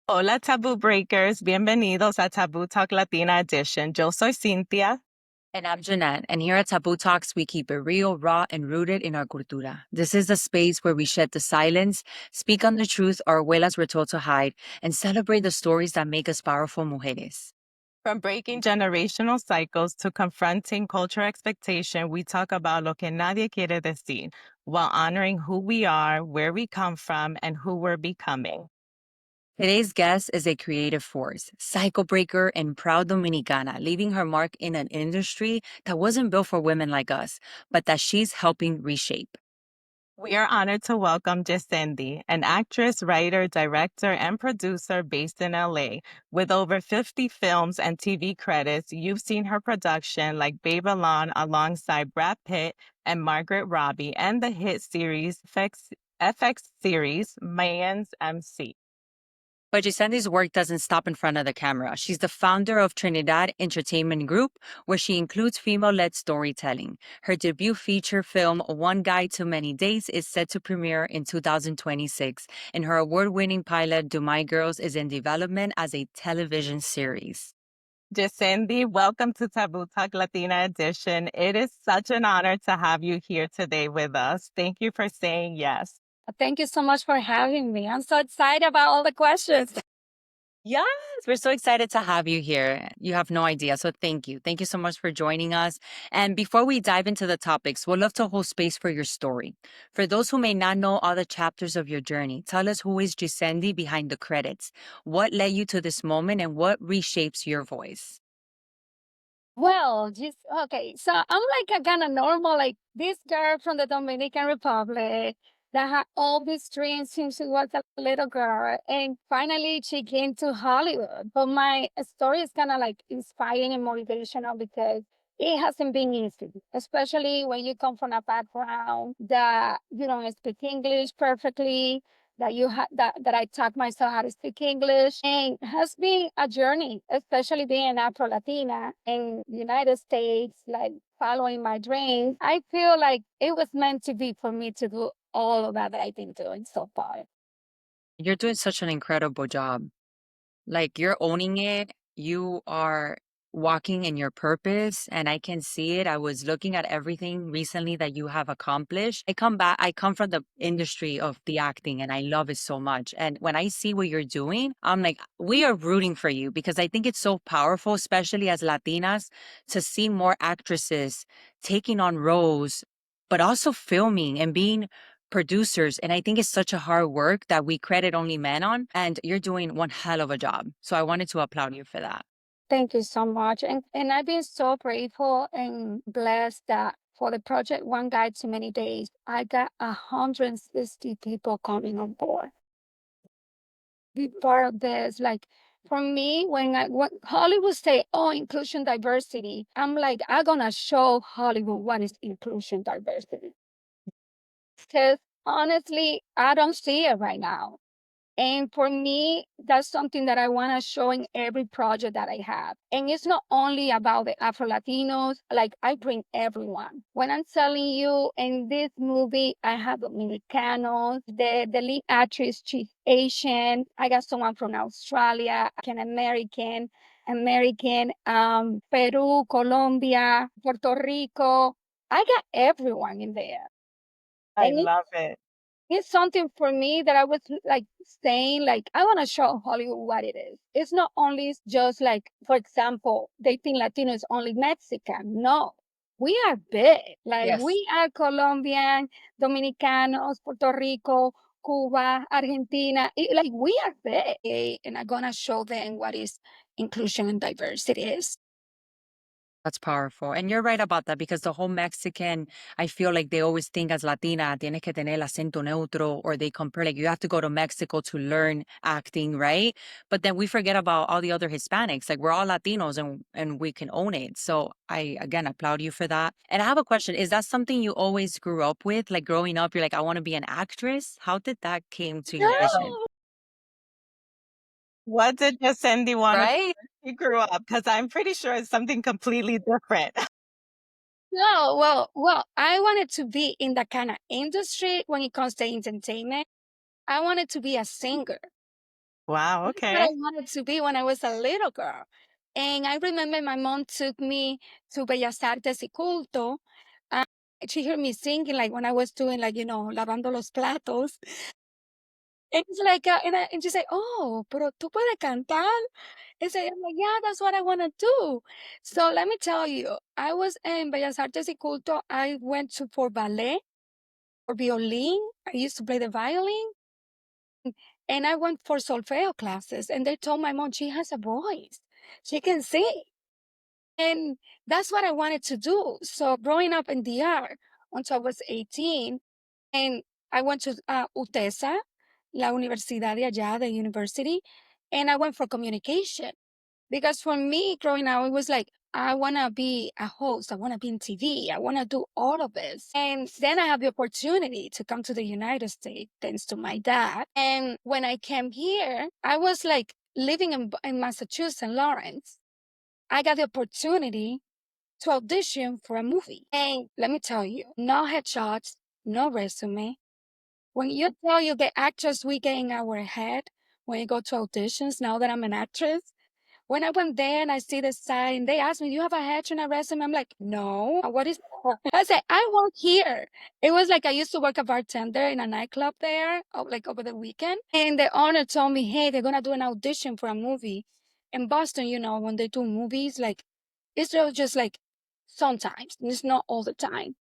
Hola, Taboo Breakers. Bienvenidos a Taboo Talk Latina Edition. Yo soy Cynthia. And I'm Jeanette, and here at Taboo Talks, we keep it real, raw, and rooted in our cultura. This is the space where we shed the silence, speak on the truth our abuelas were told to hide, and celebrate the stories that make us powerful mujeres. From breaking generational cycles to confronting cultural expectation, we talk about lo que nadie quiere decir, while honoring who we are, where we come from, and who we're becoming. Today's guest is a creative force, cycle breaker, and proud Dominicana, leaving her mark in an industry that wasn't built for women like us, but that she's helping reshape. We are honored to welcome Yissendy, an actress, writer, director, and producer based in LA. With over 50 films and TV credits, you've seen her production like Babylon alongside Brad Pitt and Margaret Robbie, and the hit series FX series Mayans MC. But Yissendy's work doesn't stop in front of the camera. She's the founder of Trinidad Entertainment Group, where she includes female-led storytelling. Her debut feature film, One Guide to Many Dates, is set to premiere in 2026, and her award-winning pilot, Do My Girls, is in development as a television series. Yissendy, welcome to Taboo Talk Latina Edition. It is such an honor to have you here today with us. Thank you for saying yes. Thank you so much for having me. I'm so excited about all the questions. Yes, we're so excited to have you here. You have no idea. So thank you. Thank you so much for joining us. And before we dive into the topics, we'd love to hold space for your story. For those who may not know all the chapters of your journey, tell us who is Yissendy behind the credits. What led you to this moment and what reshapes your voice? Well, just okay. So I'm like a kind of normal, like this girl from the Dominican Republic that had all these dreams since she was a little girl. And finally she came to Hollywood. But my story is kind of like inspiring and motivational because it hasn't been easy, especially when you come from a background that you don't speak English perfectly, that I taught myself how to speak English, and has been a journey, especially being an Afro Latina in the United States, like following my dreams. I feel like it was meant to be for me to do all of that I've been doing so far. You're doing such an incredible job. Like you're owning it. You are walking in your purpose and I can see it. I was looking at everything recently that you have accomplished. I come from the industry of the acting and I love it so much. And when I see what you're doing, I'm like, we are rooting for you because I think it's so powerful, especially as Latinas, to see more actresses taking on roles, but also filming and being producers. And I think it's such a hard work that we credit only men on. And you're doing one hell of a job. So I wanted to applaud you for that. Thank you so much. And I've been so grateful and blessed that for the project One Guide to Many Days, I got 160 people coming on board. Be part of this. Like for me, when Hollywood say, "Oh, inclusion diversity," I'm like, I'm gonna show Hollywood what is inclusion diversity. Because honestly, I don't see it right now. And for me, that's something that I want to show in every project that I have. And it's not only about the Afro Latinos, like I bring everyone. When I'm telling you in this movie, I have Dominicanos, the lead actress, she's Asian. I got someone from Australia, an American, Peru, Colombia, Puerto Rico. I got everyone in there. I And love it. it's something for me that I was like saying, like, I want to show Hollywood what it is. It's not only just like, for example, they think Latino is only Mexican. No, we are big. Like, Yes. we are Colombian, Dominicanos, Puerto Rico, Cuba, Argentina. Like, we are big. And I'm going to show them what is inclusion and diversity is. That's powerful. And you're right about that because the whole Mexican, I feel like they always think as Latina, tienes que tener el acento neutro, or they compare, like, you have to go to Mexico to learn acting, right? But then we forget about all the other Hispanics. Like, we're all Latinos and we can own it. So I, again, applaud you for that. And I have a question. Is that something you always grew up with? Like, growing up, you're like, I want to be an actress. How did that came to your vision? No, What did Yissendy want to Right? be grew up? Because I'm pretty sure it's something completely different. no. Well, I wanted to be in that kind of industry when it comes to entertainment. I wanted to be a singer. Wow, That's what I okay. wanted to be when I was a little girl. And I remember my mom took me to Bellas Artes y Culto. Uh, she heard me singing, like when I was doing, like, lavando los platos. And it's like, and she said, "Oh, pero tú puedes cantar." And so I'm like, "Yeah, that's what I want to do." So let me tell you, I was in Bellas Artes y Culto. I went to for ballet or violin. I used to play the violin. And I went for solfeo classes, and they told my mom she has a voice. She can sing. And that's what I wanted to do. So growing up in DR until I was 18, and I went to UTESA, la Universidad de allá, the university, and I went for communication. Because for me, growing up, it was like, I want to be a host. I want to be in TV. I want to do all of this. And then I had the opportunity to come to the United States, thanks to my dad. And when I came here, I was like living in Massachusetts, Lawrence. I got the opportunity to audition for a movie. And let me tell you, no headshots, no resume. When you tell you the actors we get in our head when you go to auditions, now that I'm an actress, when I went there and I see the sign, they asked me, "Do you have a headshot and a resume?" I'm like, "No. What is that?" I said, "I work here." It was like I used to work a bartender in a nightclub there, like over the weekend. And the owner told me, "Hey, they're gonna do an audition for a movie in Boston. When they do movies, like it's just like sometimes. It's not all the time."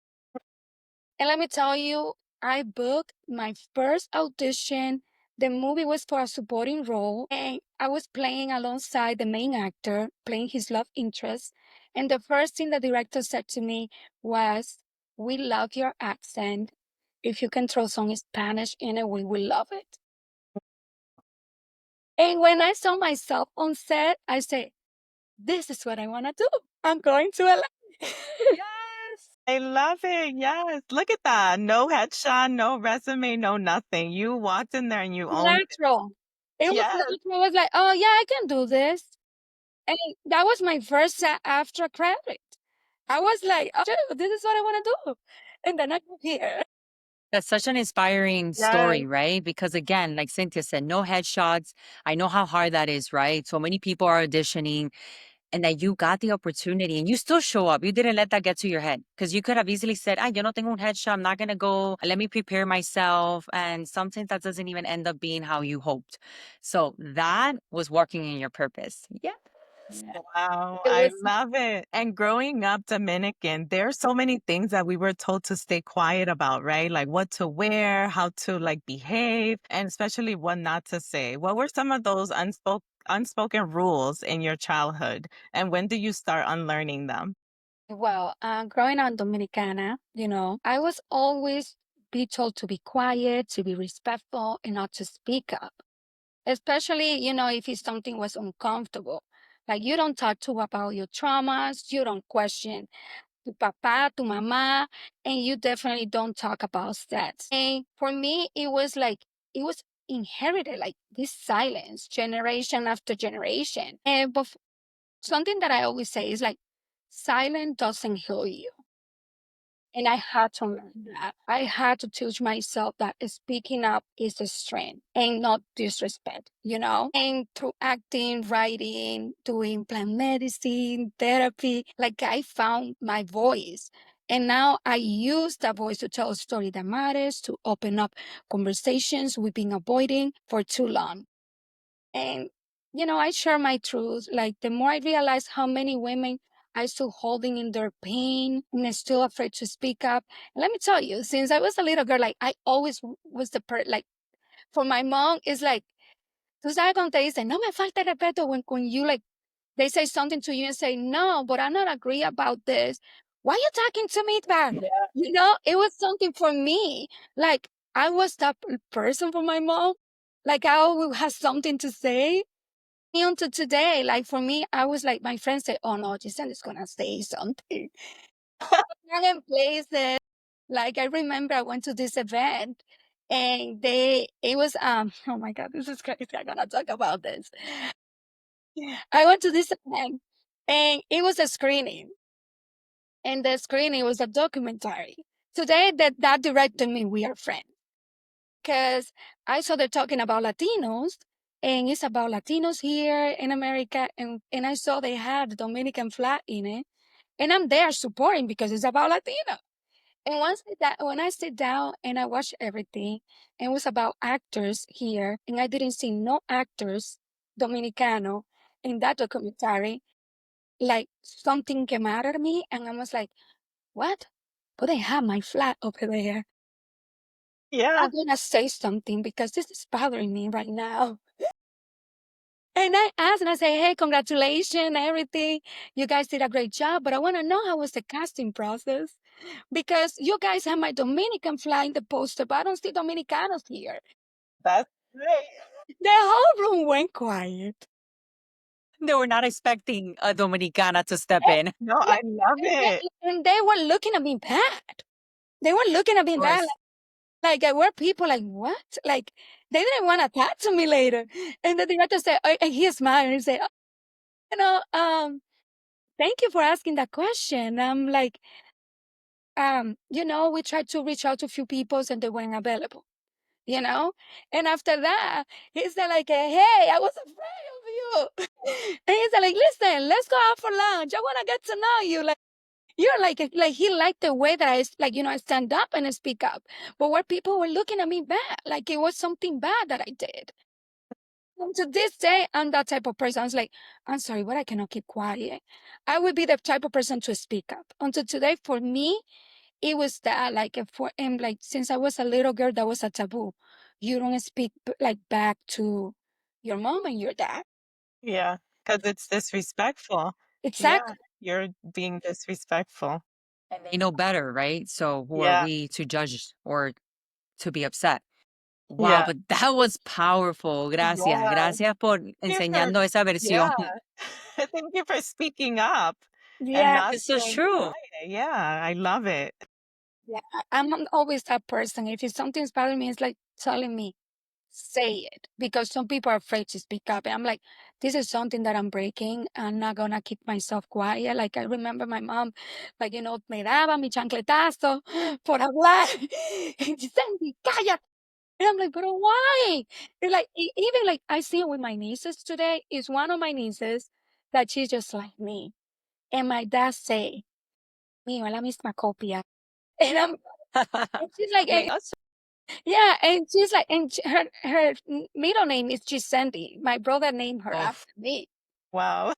And let me tell you, I booked my first audition. The movie was for a supporting role, and I was playing alongside the main actor, playing his love interest. And the first thing the director said to me was, "We love your accent. If you can throw some Spanish in it, we will love it." And when I saw myself on set, I said, "This is what I want to do. I'm going to LA." Yes, I love it. Yes. Look at that. No headshot, no resume, no nothing. You walked in there and you owned it. Natural. It was Yes. natural. I was like, "Oh, yeah, I can do this." And that was my first after credit. I was like, "Oh, shoot, this is what I want to do." And then I got here. That's such an inspiring Yes. story, right? Because again, like Cynthia said, no headshots. I know how hard that is, right? So many people are auditioning and that you got the opportunity and you still show up. You didn't let that get to your head because you could have easily said, yo no tengo un headshot. I'm not going to go. Let me prepare myself. And sometimes that doesn't even end up being how you hoped. So that was working in your purpose. Yeah. Yeah. Wow, It I was love it. And growing up Dominican, there are so many things that we were told to stay quiet about, right? Like what to wear, how to like behave, and especially what not to say. What were some of those unspoken rules in your childhood? And when did you start unlearning them? well, growing up Dominicana, I was always be told to be quiet, to be respectful, and not to speak up. Especially, if it's something was uncomfortable. Like you don't talk to about your traumas, you don't question tu papá, tu mamá, and you definitely don't talk about sex. And for me, it was inherited, like this silence, generation after generation. And but something that I always say is like, silence doesn't heal you. And I had to learn that. I had to teach myself that speaking up is a strength and not disrespect. And through acting, writing, doing plant medicine, therapy, like I found my voice. And now I use that voice to tell a story that matters, to open up conversations we've been avoiding for too long. And, I share my truth. Like the more I realize how many women are still holding in their pain and are still afraid to speak up. And let me tell you, since I was a little girl, like I always was like, for my mom, it's like, tú sabes cuando te dicen, no me falta respeto when you like, they say something to you and say, no, but I'm not agree about this. Why you talking to me back? Yeah. It was something for me. Like I was that person for my mom. Like I always had something to say until today, like for me, I was like, my friends say, "Oh no, Giselle is gonna say something." I'm in places. Like I remember I went to this event and it was oh my god, this is crazy. I'm gonna talk about this. I went to this event and it was a screening. And the screening was a documentary. Today that director and me, we are friends. Because I saw they're talking about Latinos and it's about Latinos here in America. And I saw they had the Dominican flag in it, and I'm there supporting because it's about Latino. And when I sit down and I watch everything, and it was about actors here, and I didn't see no actors Dominicano in that documentary, like something came out of me, and I was like, "What? But they have my flag over there." Yeah, I'm gonna say something because this is bothering me right now. And I asked and I say, "Hey, congratulations, everything. You guys did a great job, but I want to know how was the casting process because you guys have my Dominican flag in the poster, but I don't see Dominicanos here." that's great. The whole room went quiet. They were not expecting a Dominicana to step Eh, in. Of No, yeah, I love it. and they were looking at me bad. They were looking at me bad, course. like I were people like, "What?" Like they didn't want to talk to me later. And the director said, and he smiled and he said, "You know, thank you for asking that question." I'm like, we tried to reach out to a few people and they weren't available, you know? And after that, he said like, "Hey, I was afraid of you." And he said like, "Listen, let's go out for lunch. I want to get to know you." Like, you're like he liked the way that I stand up and I speak up. But where people were looking at me bad, like it was something bad that I did. And to this day, I'm that type of person. I was like, "I'm sorry, but I cannot keep quiet." I would be the type of person to speak up. Until today, for me, it was that like and like since I was a little girl, that was a taboo. You don't speak like back to your mom and your dad. Yeah, because it's disrespectful. Yeah, Exactly. you're being disrespectful. And they know better, right? So who are Yeah, we to judge or to be upset? Wow, yeah, but that was powerful. Gracias. yeah. Gracias por Thank you for enseñando esa yeah. versión. Thank you for speaking up and Yeah. not It's so staying true. quiet. Yeah, I love it. Yeah. I'm always that person. If it's something's bothering me, it's like telling me, say it. Because some people are afraid to speak up. And I'm like, this is something that I'm breaking. I'm not gonna keep myself quiet. Like I remember my mom, like, me daba mi chancletazo por hablar. Yissendy, cállate. And I'm like, but why? And like even like I see it with my nieces today. Is one of my nieces that she's just like me. And my dad say, "Mío, es la misma copia." And and she's like, Like us. yeah, and she's like, her middle name is Yissendy. My brother named her Oh, after me. Wow.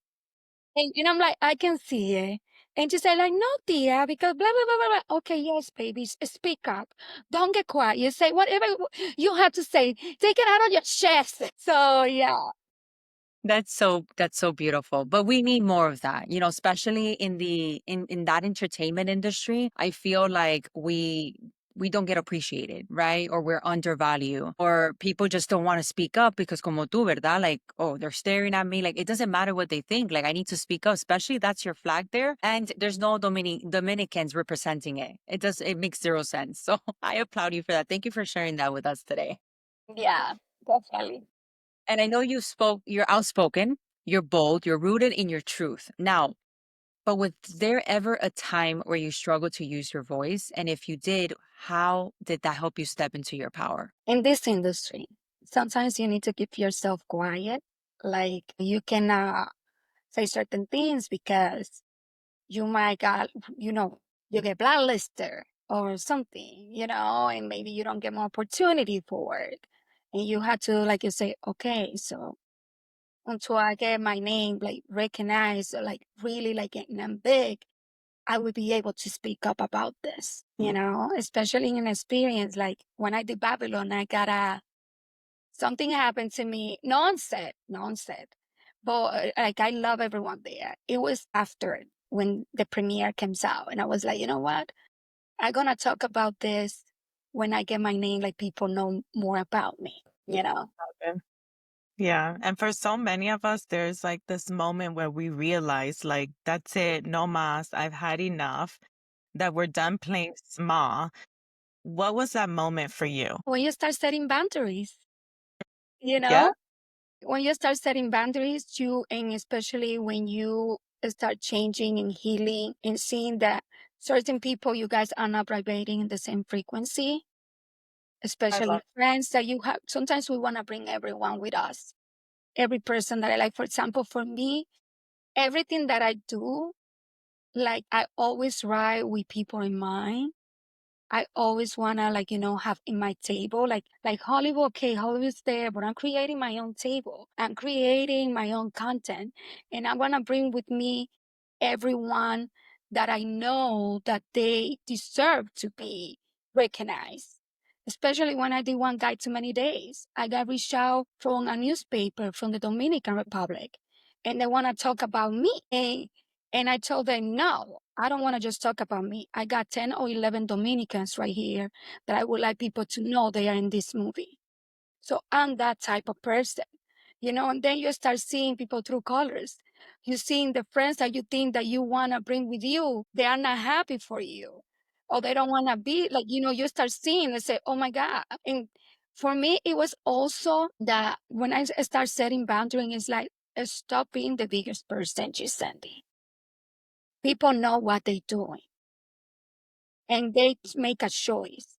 And I'm like, I can see it. And she said, like, "No, tia, because blah, blah, blah, blah, blah." Okay, yes, babies, speak up. Don't get quiet. You say whatever you have to say. Take it out of your chest. So, yeah. that's so beautiful. But we need more of that, especially in that entertainment industry. I feel like we don't get appreciated, right? Or we're undervalued, or people just don't want to speak up because como tú, ¿verdad? Like, oh, they're staring at me. Like, it doesn't matter what they think. Like, I need to speak up, especially that's your flag there. And there's no Dominicans representing it. It makes zero sense. So I applaud you for that. Thank you for sharing that with us today. Yeah, definitely. And I know you're outspoken, you're bold, you're rooted in your truth. Now, but was there ever a time where you struggled to use your voice? And if you did, how did that help you step into your power? In this industry, sometimes you need to keep yourself quiet. Like, you cannot say certain things because you might got, you know, you get blacklisted or something, and maybe you don't get more opportunity for it. And you have to, like you say, okay, so until I get my name like recognized or like really like getting them big, I would be able to speak up about this, especially in an experience like when I did Babylon, I got something happened to me, non-said, but like I love everyone there. It was after when the premiere comes out, and I was like, you know what? I'm gonna talk about this when I get my name, like people know more about me, you know? Okay. Yeah. And for so many of us, there's like this moment where we realize, like, that's it, no mas, I've had enough, that we're done playing small. What was that moment for you? When you start setting boundaries, you Yeah, know? When you start setting boundaries, and especially when you start changing and healing and seeing that certain people, you guys are not vibrating in the same frequency, I especially love friends that you have. Sometimes we want to bring everyone with us. every person that I like. For example, for me, everything that I do, like I always write with people in mind. I always wanna like, have in my table, like Hollywood, okay, Hollywood's there, but I'm creating my own table. I'm creating my own content. And I wanna bring with me everyone that I know that they deserve to be recognized. Especially when I did One Guide Too Many Days. I got reached out from a newspaper from the Dominican Republic, and they wanna talk about me. And I told them, no, I don't want to just talk about me. I got 10 or 11 Dominicans right here that I would like people to know they are in this movie. So I'm that type of person, and then you start seeing people through colors. You seeing the friends that you think that you want to bring with you, they are not happy for you. Or they don't want to be like, you start seeing and say, oh my God. And for me, it was also that when I start setting boundaries, it's like, stop being the biggest person, Yissendy. People know what they're doing and they make a choice,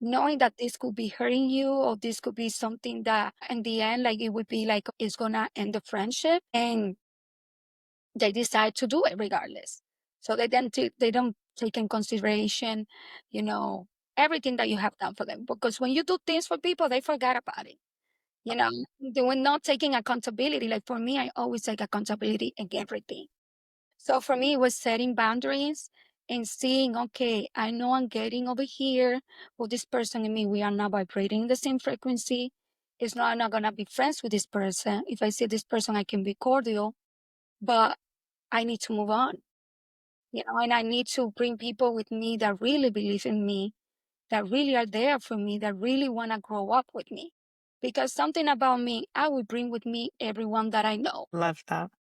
knowing that this could be hurting you or this could be something that in the end, like it would be like it's gonna end the friendship, and they decide to do it regardless. So they don't take in consideration, you know, everything that you have done for them. Because when you do things for people, they forget about it. They were not taking accountability. Like for me, I always take accountability in everything. So for me, it was setting boundaries and seeing, okay, I know I'm getting over here with this person and me. We are not vibrating the same frequency. It's not, I'm not going to be friends with this person. If I see this person, I can be cordial, but I need to move on, and I need to bring people with me that really believe in me, that really are there for me, that really want to grow up with me. Because something about me, I would bring with me everyone that I know. Love that.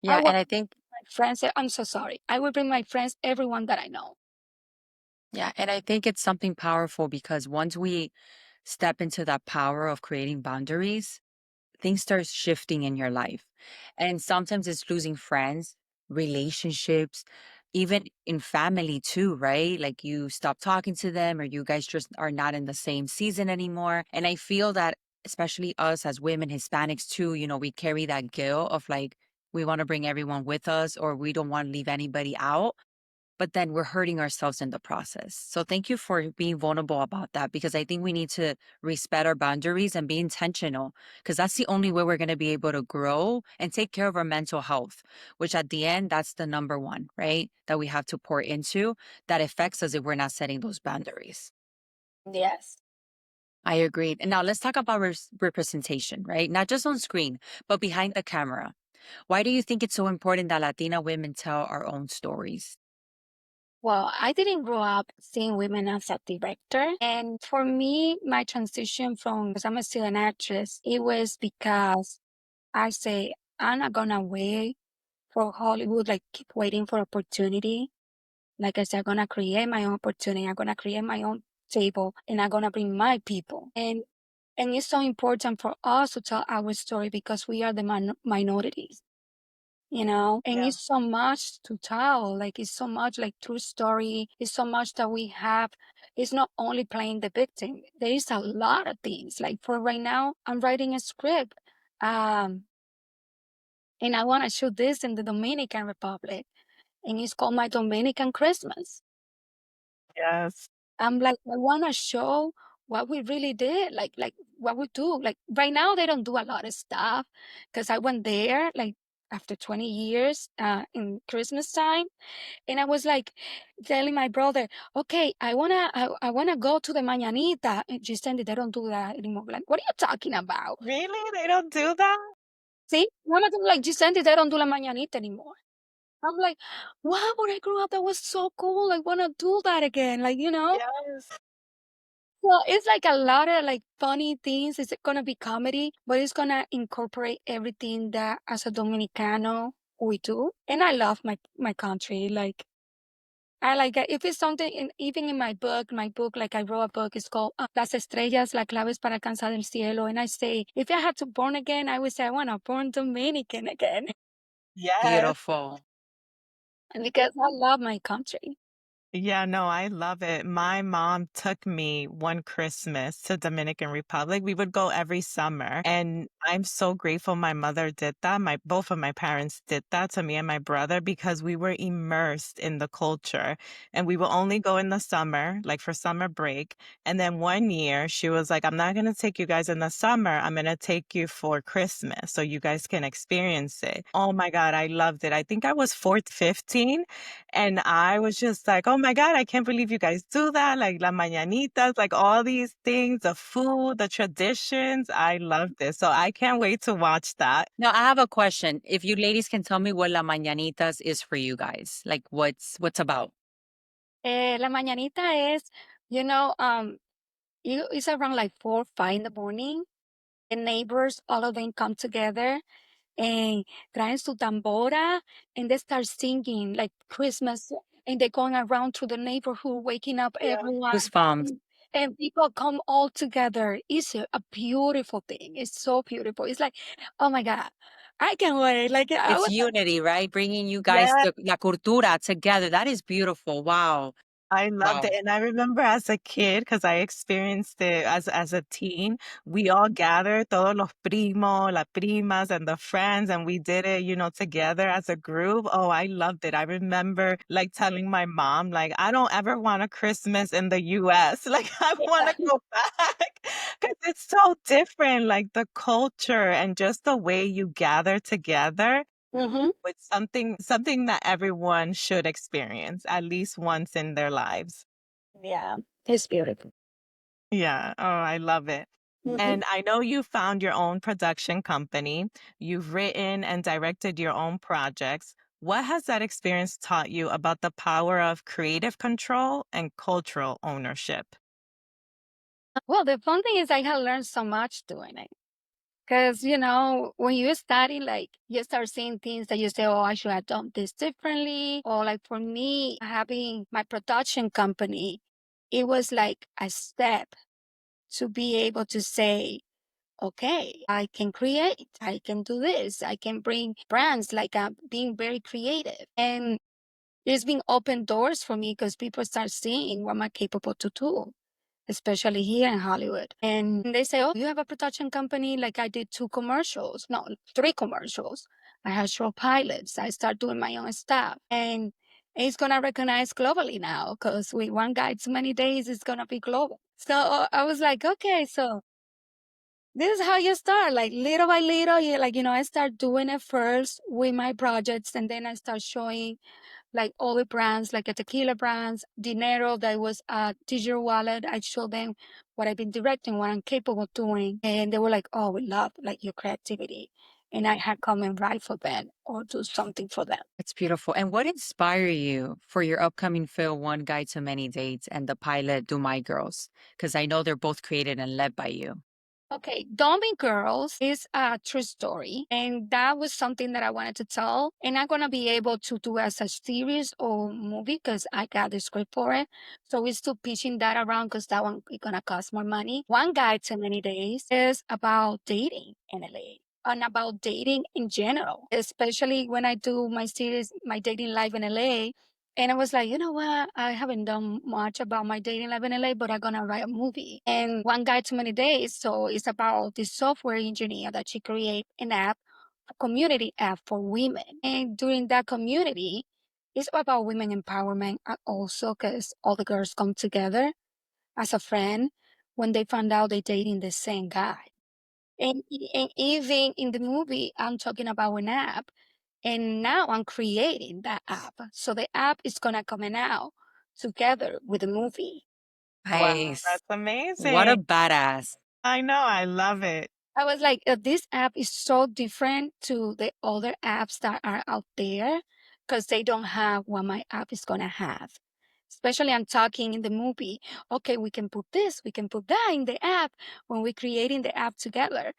I Yeah, want and I think my friends, I'm so sorry. I will bring my friends, everyone that I know. yeah, and I think it's something powerful because once we step into that power of creating boundaries, things start shifting in your life. And sometimes it's losing friends, relationships, even in family too, right? Like you stop talking to them or you guys just are not in the same season anymore. And I feel that especially us as women, Hispanics too, we carry that guilt of like, we want to bring everyone with us or we don't want to leave anybody out, but then we're hurting ourselves in the process. So thank you for being vulnerable about that because I think we need to respect our boundaries and be intentional because that's the only way we're going to be able to grow and take care of our mental health, which at the end, that's the number one, right? That we have to pour into that affects us if we're not setting those boundaries. Yes. I agree. And now let's talk about representation, right? Not just on screen, but behind the camera. Why do you think it's so important that Latina women tell our own stories? Well, I didn't grow up seeing women as a director. And for me, my transition from, because I'm still an actress, it was because I say, I'm not going to wait for Hollywood, like keep waiting for opportunity. Like I said, I'm going to create my own opportunity. I'm going to create my own table and I'm going to bring my people. And it's so important for us to tell our story because we are the minorities. And Yeah. it's so much to tell, like it's so much like true story, it's so much that we have. It's not only playing the victim, there is a lot of things. Like for right now, I'm writing a script, um and I want to shoot this in the Dominican Republic, and it's called My Dominican Christmas. Yes. I'm like, I want to show what we really did, like what we do. Like right now, they don't do a lot of stuff because I went there like after 20 years in Christmas time. And I was like telling my brother, okay, I wanna go to the mañanita. And she said they don't do that anymore. Like, what are you talking about? Really? They don't do that? See, one of them like Gisendi, they don't do la mañanita anymore. I'm like, wow, when I grew up, that was so cool. I wanna do that again. Yes. Well, it's like a lot of like funny things. It's gonna be comedy, but it's gonna incorporate everything that as a Dominicano we do. And I love my country. Like I like it. If it's something even in my book, like I wrote a book, it's called Las Estrellas, La Claves para Alcanzar el Cielo. And I say, if I had to born again, I would say I want to born Dominican again Yes. Beautiful. because I love my country. Yeah, no, I love it. My mom took me one Christmas to Dominican Republic. We would go every summer, and I'm so grateful my mother did that. My both of my parents did that to me and my brother because we were immersed in the culture. And we will only go in the summer, like for summer break. And then one year she was like, "I'm not going to take you guys in the summer. I'm going to take you for Christmas so you guys can experience it." Oh my God, I loved it. I think I was 15, and I was just like, "Oh my God, I can't believe you guys do that." Like la mañanitas, like all these things, the food, the traditions. I love this. So I can't wait to watch that. Now, I have a question. If you ladies can tell me what La Mañanitas is for you guys, like what's about? La mañanita is, you know, it's around like 4, 5 in the morning. The neighbors, all of them come together and traen su tambora and they start singing like Christmas and they're going around through the neighborhood, waking up everyone. Goosebumps. And people come all together. It's a beautiful thing. It's so beautiful. It's like, oh my God, I can't wait. Like I It's was, unity, right? Bringing you guys yeah. to la cultura together. That is beautiful. Wow. I loved it, Wow. and I remember as a kid, because I experienced it as a teen, we all gathered, todos los primos, las primas, and the friends, and we did it, together as a group. Oh, I loved it. I remember, like, telling my mom, like, "I don't ever want a Christmas in the US." Like, I wanna go back because it's so different, like, the culture and just the way you gather together Hmm. with something that everyone should experience at least once in their lives. Yeah, it's beautiful. Yeah. Oh, I love it. Hmm. And I know you found your own production company. You've written and directed your own projects. What has that experience taught you about the power of creative control and cultural ownership? Well, the fun thing is I have learned so much doing it. Because, when you study, like, you start seeing things that you say, oh, I should have done this differently. Or, like, for me, having my production company, it was like a step to be able to say, okay, I can create, I can do this, I can bring brands, like, being very creative. And it's been open doors for me because people start seeing what I'm capable to do, especially here in Hollywood. And they say, oh, you have a production company. Like I did 2 commercials, no, 3 commercials. I had short pilots. I start doing my own stuff. And it's going to recognize globally now because with one guy too many days, it's going to be global. So I was like, okay, so this is how you start, like little by little. Yeah, like, I start doing it first with my projects and then I start showing like all the brands, like a tequila brands, Dinero, that was a digital wallet. I showed them what I've been directing, what I'm capable of doing. And they were like, oh, we love like your creativity. And I had come and write for them or do something for them. It's beautiful. And what inspired you for your upcoming film, One Guide to Many Dates, and the pilot, Do My Girls? Because I know they're both created and led by you. Okay, Dominican Girls is a true story, and that was something that I wanted to tell. And I'm gonna be able to do as a series or movie because I got the script for it. So we're still pitching that around because that one is gonna cost more money. One Guide to Many Days is about dating in LA and about dating in general, especially when I do my series, my dating life in LA. And I was like, you know what? I haven't done much about my dating life in LA, but I'm gonna write a movie. And One Guy Too Many Days. So it's about this software engineer that she create an app, a community app for women. And during that community, it's about women empowerment also because all the girls come together as a friend when they find out they're dating the same guy. And even in the movie, I'm talking about an app and now I'm creating that app. So the app is gonna come out together with the movie. Wow, Nice. that's What a amazing. badass. I know, I love it. I was like, this app is so different to the other apps that are out there because they don't have what my app is gonna have. Especially I'm talking in the movie. Okay, we can put this, we can put that in the app when we're creating the app together.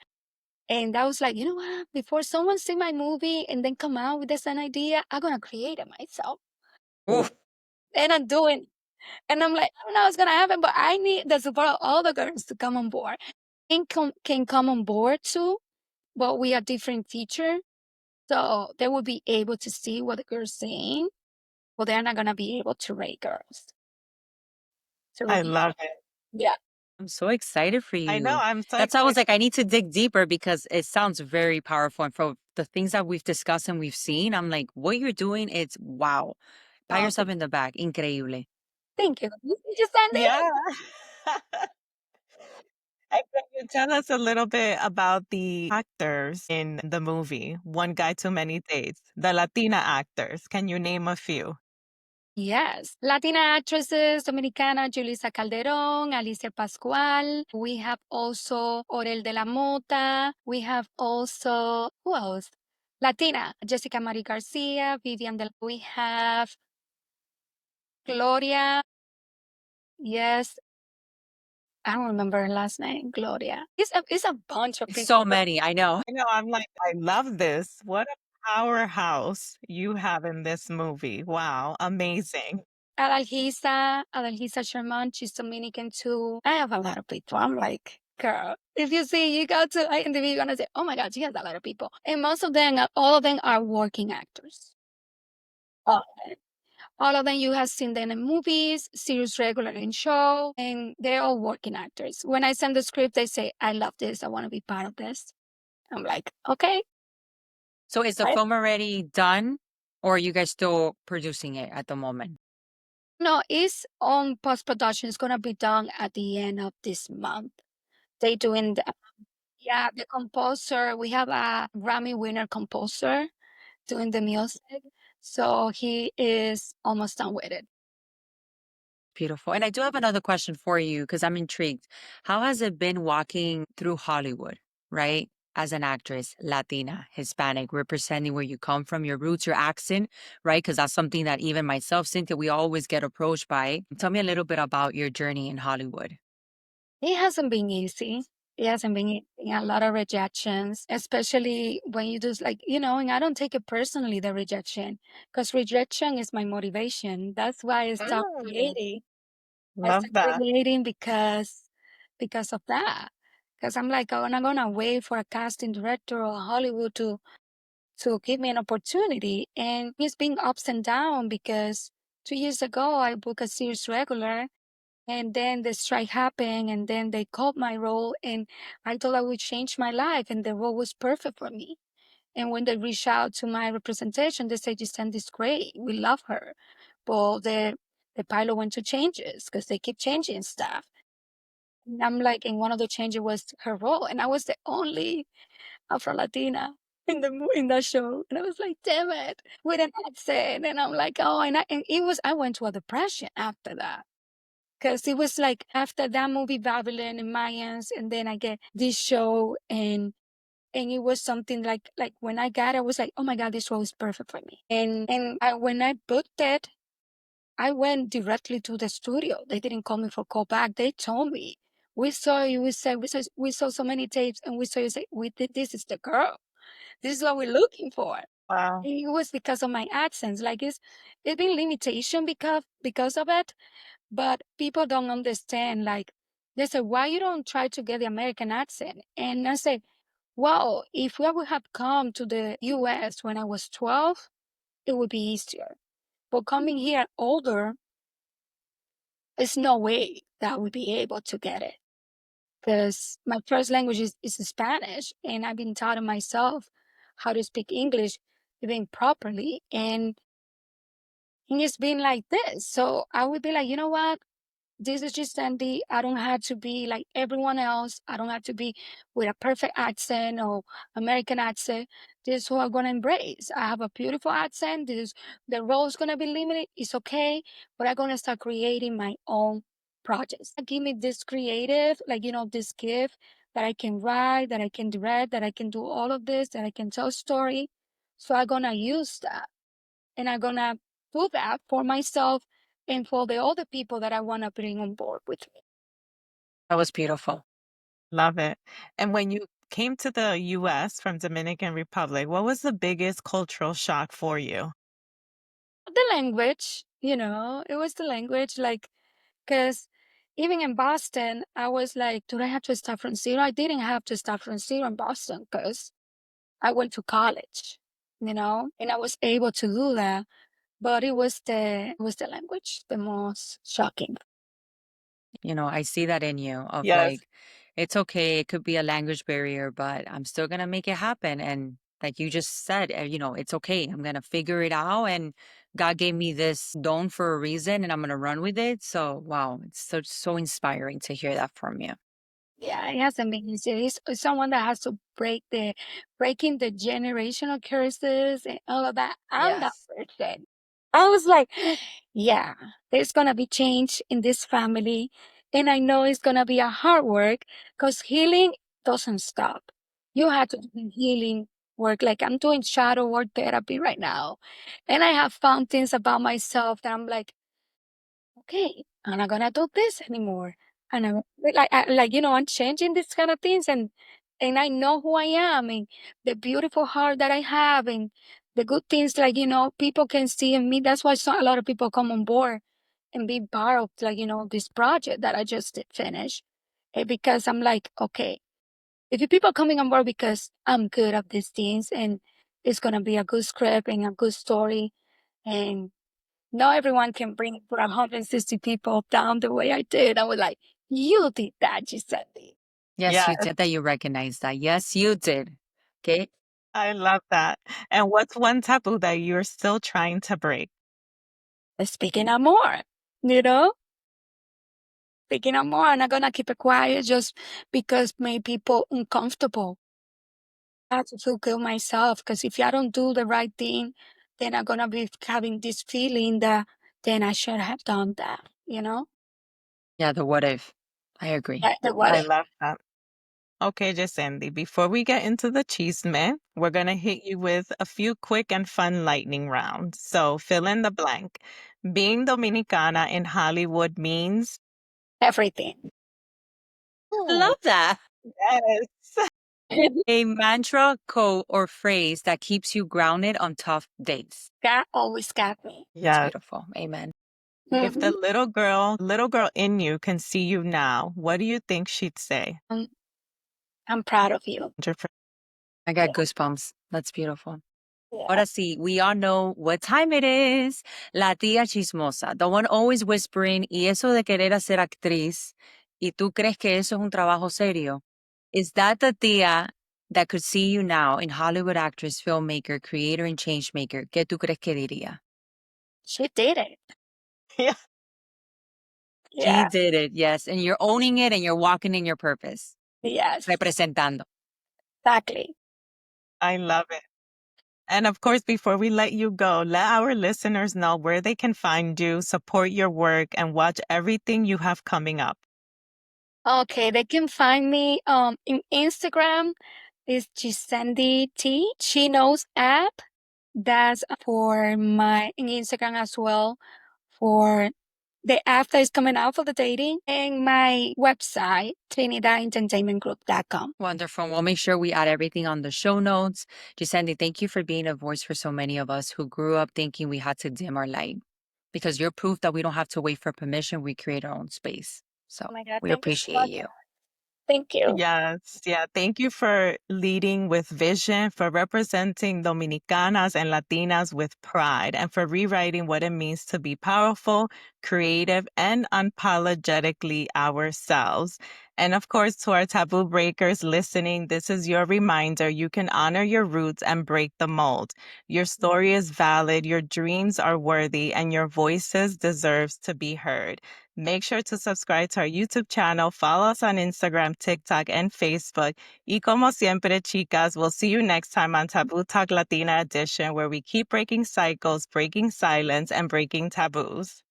And I was like, you know what? Before someone see my movie and then come out with this an idea, I'm gonna create it myself. Oof. And I'm doing. And I'm like, I don't know what's gonna happen, but I need the support of all the girls to come on board. Can come on board too, but we are different teacher, so they will be able to see what the girls saying. well, they're not gonna be able to rate girls. So I love it. yeah. I'm so excited for I know, you. I'm so That's why I was excited. like, I need to dig deeper because it sounds very powerful. And from the things that we've discussed and we've seen, I'm like, what you're doing, it's wow. Pat Oh, yourself in the back. Increíble. thank you. You just send it. Yeah. And can you tell us a little bit about the actors in the movie, One Guy Too Many Dates, the Latina actors? Can you name a few? Yes. Latina actresses, Dominicana, Julissa Calderon, Alicia Pascual. We have also Orel de la Mota. We have also, who else? Latina, Jessica Marie Garcia, Vivian Del. We have Gloria. Yes. I don't remember her last name, Gloria. It's a bunch of people. So many. I know. I know, I'm like, I love this. What a powerhouse you have in this movie. Wow, amazing. Adalgisa Sherman, she's Dominican too. I have a lot of people. I'm like, girl, if you see, you go to IMDb, you're gonna say, oh my God, she has a lot of people. And most of them, all of them are working actors. All of them. All of them, you have seen them in movies, series regular in show, and they're all working actors. When I send the script, they say, I love this. I want to be part of this. I'm like, okay. So is the Right? film already done or are you guys still producing it at the moment? No, it's on post production. It's gonna be done at the end of this month. They doing the Yeah, the composer, we have a Grammy winner composer doing the music. So he is almost done with it. Beautiful. And I do have another question for you because I'm intrigued. How has it been walking through Hollywood, right? As an actress, Latina, Hispanic, representing where you come from, your roots, your accent, right? Because that's something that even myself, Cynthia, we always get approached by. Tell me a little bit about your journey in Hollywood. It hasn't been easy. It hasn't been easy. A lot of rejections, especially when you do like, and I don't take it personally, the rejection, because rejection is my motivation. That's why I stopped Mm, creating. I love stopped that. creating because of that. Because I'm like, I'm not gonna wait for a casting director or Hollywood to give me an opportunity. And it's been ups and down because 2 years ago I booked a series regular and then the strike happened and then they called my role and I thought I would change my life and the role was perfect for me. And when they reached out to my representation, they said, Yissendy's great. We love her. But the pilot went to changes because they keep changing stuff. And I'm like, and one of the changes was her role. And I was the only Afro Latina in that show. And I was like, damn it, with an accent. And I'm like, oh, and it was I went to a depression after that. Cause it was like after that movie Babylon and Mayans, and then I get this show and it was something like when I got it, I was like, oh my God, this role is perfect for me. When I booked it, I went directly to the studio. They didn't call me for call back. They told me, we saw you, we saw so many tapes and we saw you say, we did this is the girl. This is what we're looking for. Wow. It was because of my accents. Like it's been limitation because of it, but people don't understand. Like they say, why you don't try to get the American accent? And I say, well, if I would have come to the US when I was 12, it would be easier. But coming here older, there's no way that I would be able to get it. Because my first language is Spanish, and I've been taught myself how to speak English even properly. And it's been like this. So I would be like, you know what? This is just Sandy. I don't have to be like everyone else. I don't have to be with a perfect accent or American accent. This is who I'm gonna embrace. I have a beautiful accent. This is the role is gonna be limited. It's okay, but I'm gonna start creating my own projects. Give me this creative, like this gift that I can write, that I can direct, that I can do all of this, that I can tell story. So I'm gonna use that and I'm gonna do that for myself and for the other people that I want to bring on board with me. That was beautiful. Love it. And when you came to the US from Dominican Republic, what was the biggest cultural shock for you? The language, it was the language, like, because even in Boston, I was like, do I have to start from zero? I didn't have to start from zero in Boston because I went to college, and I was able to do that. but it was the language the most shocking. You know, I see that in you of Yes. like, it's okay. It could be a language barrier, but I'm still going to make it happen. And like you just said, you know, it's okay. I'm going to figure it out. And God gave me this don for a reason and I'm going to run with it. So, wow, it's so inspiring to hear that from you. Yeah, it hasn't been easy. It's someone that has to breaking the generational curses and all of that. I'm that Yes. person. I was like, yeah, there's gonna be change in this family, and I know it's gonna be a hard work because healing doesn't stop. You have to do healing work. Like I'm doing shadow work therapy right now, and I have found things about myself that I'm like, okay, I'm not gonna do this anymore. And I'm like, I'm changing these kind of things, and I know who I am, and the beautiful heart that I have, and the good things, like, people can see in me. That's why a lot of people come on board and be part of, like, this project that I just did finish. Because I'm like, okay, if you people coming on board because I'm good at these things, and it's gonna be a good script and a good story, and not everyone can bring 160 people down the way I did. I was like, you did that, Giuseppe. Yes, Yeah, you did that. You recognize that. Yes, you did. Okay. I love that. And what's one taboo that you're still trying to break? Speaking of more, you know, speaking of more, I'm not going to keep it quiet just because make people uncomfortable. I have to feel good myself because if I don't do the right thing, then I'm going to be having this feeling that then I should have done that. Yeah, the what if. I agree. The what I if. love that. Okay, Jessendi, before we get into the chisme, we're going to hit you with a few quick and fun lightning rounds. So fill in the blank. Being Dominicana in Hollywood means? Everything. Love that. Yes. A mantra, quote, or phrase that keeps you grounded on tough days. God always got me. It's Yes. beautiful. Amen. If the Mhm. little girl in you can see you now, what do you think she'd say? Um, I'm proud of you. 100%. I got goosebumps. That's beautiful. Yeah. Ahora sí, we all know what time it is. La tía chismosa, the one always whispering, y eso de querer hacer actriz, y tú crees que eso es un trabajo serio. Is that the tía that could see you now in Hollywood actress, filmmaker, creator, and changemaker? ¿Qué tú crees que diría? She did it. Yeah. She Yeah. did it, yes. And you're owning it and you're walking in your purpose. Yes. Representando. Exactly. I love it. And of course, before we let you go, let our listeners know where they can find you, support your work, and watch everything you have coming up. Okay, they can find me in Instagram is Yissendy T. She knows app. That's for my in Instagram as well for the app that is coming out for the dating, and my website, TrinidadEntertainmentGroup.com. Wonderful. We'll make sure we add everything on the show notes. Gisendi, thank you for being a voice for so many of us who grew up thinking we had to dim our light. Because you're proof that we don't have to wait for permission. We create our own space. So Oh my God, we thank you so appreciate much. you. Thank you. Yes, yeah. Thank you for leading with vision, for representing Dominicanas and Latinas with pride, and for rewriting what it means to be powerful, creative, and unapologetically ourselves. And of course, to our taboo breakers listening, this is your reminder you can honor your roots and break the mold. Your story is valid, your dreams are worthy, and your voices deserves to be heard. Make sure to subscribe to our YouTube channel, follow us on Instagram, TikTok, and Facebook. Y como siempre, chicas, we'll see you next time on Taboo Talk Latina Edition, where we keep breaking cycles, breaking silence, and breaking taboos.